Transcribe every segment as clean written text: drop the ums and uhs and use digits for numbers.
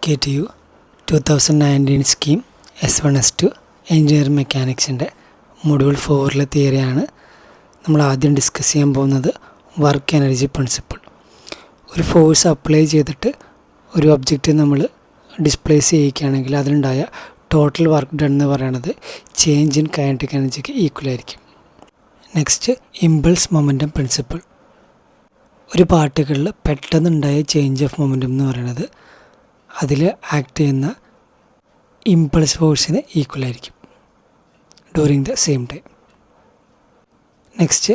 KTU 2019 scheme S1S2 engineering മെക്കാനിക്സിൻ്റെ module 4 തിയറിയാണ് നമ്മൾ ആദ്യം ഡിസ്കസ് ചെയ്യാൻ പോകുന്നത്. Work energy principle. ഒരു ഫോഴ്സ് അപ്ലൈ ചെയ്തിട്ട് ഒരു ഒബ്ജക്റ്റ് നമ്മൾ ഡിസ്പ്ലേസ് ചെയ്യിക്കുകയാണെങ്കിൽ അതിലുണ്ടായ ടോട്ടൽ വർക്ക് ഡൺ എന്ന് പറയുന്നത് ചേഞ്ച് ഇൻ കൈനറ്റിക് എനർജിക്ക് ഈക്വൽ ആയിരിക്കും. Next, impulse momentum principle. ഒരു പാർട്ടിക്കിളിൽ പെട്ടെന്നുണ്ടായ ചേഞ്ച് ഓഫ് മൊമെൻറ്റം എന്ന് പറയുന്നത് അതിൽ ആക്ട് ചെയ്യുന്ന ഇമ്പൾസ് ഫോഴ്സിന് ഈക്വൽ ആയിരിക്കും during the same time. Next,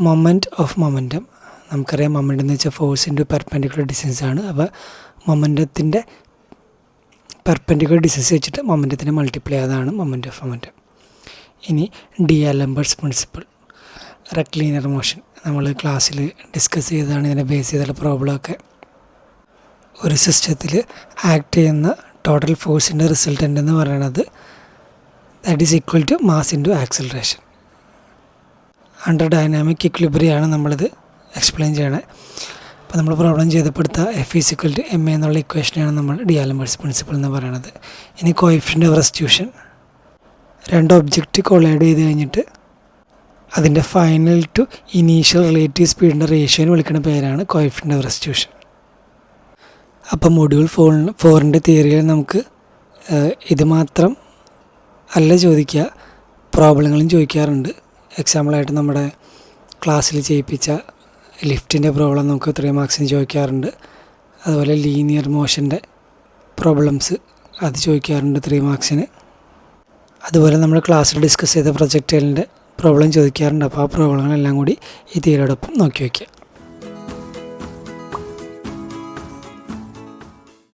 moment of momentum. നമുക്കറിയാം മൊമെൻറ്റം എന്ന് വെച്ചാൽ ഫോഴ്സ് ഇൻറ്റു പെർപെൻഡിക്കുലർ ഡിസ്റ്റൻസ് ആണ്. അപ്പോൾ മൊമെൻറ്റത്തിൻ്റെ പെർപെൻഡിക്കുലർ ഡിസ്റ്റൻസ് വെച്ചിട്ട് മൊമെൻറ്റത്തിനെ മൾട്ടിപ്ലൈ ചെയ്തതാണ് മൊമെൻറ്റ് ഓഫ് മൊമെൻറ്റം. ഇനി ഡി-ആലംബർട്ട്സ് പ്രിൻസിപ്പിൾ, റെക്ലീനിയർ മോഷൻ. നമ്മൾ ക്ലാസ്സിൽ ഡിസ്കസ് ചെയ്തതാണ്. ഇതിനെ ബേസ് ചെയ്തുള്ള പ്രോബ്ലമൊക്കെ. ഒരു സിസ്റ്റത്തിൽ ആക്ട് ചെയ്യുന്ന ടോട്ടൽ ഫോഴ്സിൻ്റെ റിസൾട്ടൻ്റ് എന്ന് പറയുന്നത് that is equal to mass into acceleration. Under dynamic ഇക്വിലിബ്രിയമാണ് നമ്മളിത് എക്സ്പ്ലെയിൻ ചെയ്യണത്. അപ്പോൾ നമ്മൾ പ്രോബ്ലം ചെയ്തപ്പെടുത്ത F is equal to ma എന്നുള്ള ഇക്വേഷനാണ് നമ്മൾ ഡി-ആലംബർട്ട്സ് പ്രിൻസിപ്പിൾ എന്ന് പറയുന്നത്. ഇനി കോഎഫിഷ്യൻ്റ് ഓഫ് റെസ്റ്റിറ്റ്യൂഷൻ. രണ്ട് ഒബ്ജക്റ്റ് കൊളൈഡ് ചെയ്ത് കഴിഞ്ഞിട്ട് അതിൻ്റെ ഫൈനൽ ടു ഇനീഷ്യൽ റിലേറ്റീവ് സ്പീഡിൻ്റെ റേഷ്യോന് വിളിക്കുന്ന പേരാണ് കോഎഫിഷ്യൻ്റ് ഓഫ് റെസ്റ്റിറ്റ്യൂഷൻ. അപ്പം മൊഡ്യൂൾ 4ൻ്റെ തിയറിയിൽ നമുക്ക് ഇത് മാത്രം അല്ല ചോദിക്കുക, പ്രോബ്ലങ്ങളും ചോദിക്കാറുണ്ട്. എക്സാമ്പിളായിട്ട് നമ്മുടെ ക്ലാസ്സിൽ ചെയ്യിപ്പിച്ച ലിഫ്റ്റിൻ്റെ പ്രോബ്ലം നമുക്ക് 3 മാർക്സിന് ചോദിക്കാറുണ്ട്. അതുപോലെ ലീനിയർ മോഷൻ്റെ പ്രോബ്ലംസ് അത് ചോദിക്കാറുണ്ട് 3 മാർക്സിന്. അതുപോലെ നമ്മൾ ക്ലാസ്സിൽ ഡിസ്കസ് ചെയ്ത പ്രൊജക്ടൈലിൻ്റെ പ്രോബ്ലം ചോദിക്കാറുണ്ട്. അപ്പോൾ ആ പ്രോബ്ലങ്ങളെല്ലാം കൂടി ഈ തിയറിയോടൊപ്പം നോക്കി വയ്ക്കുക.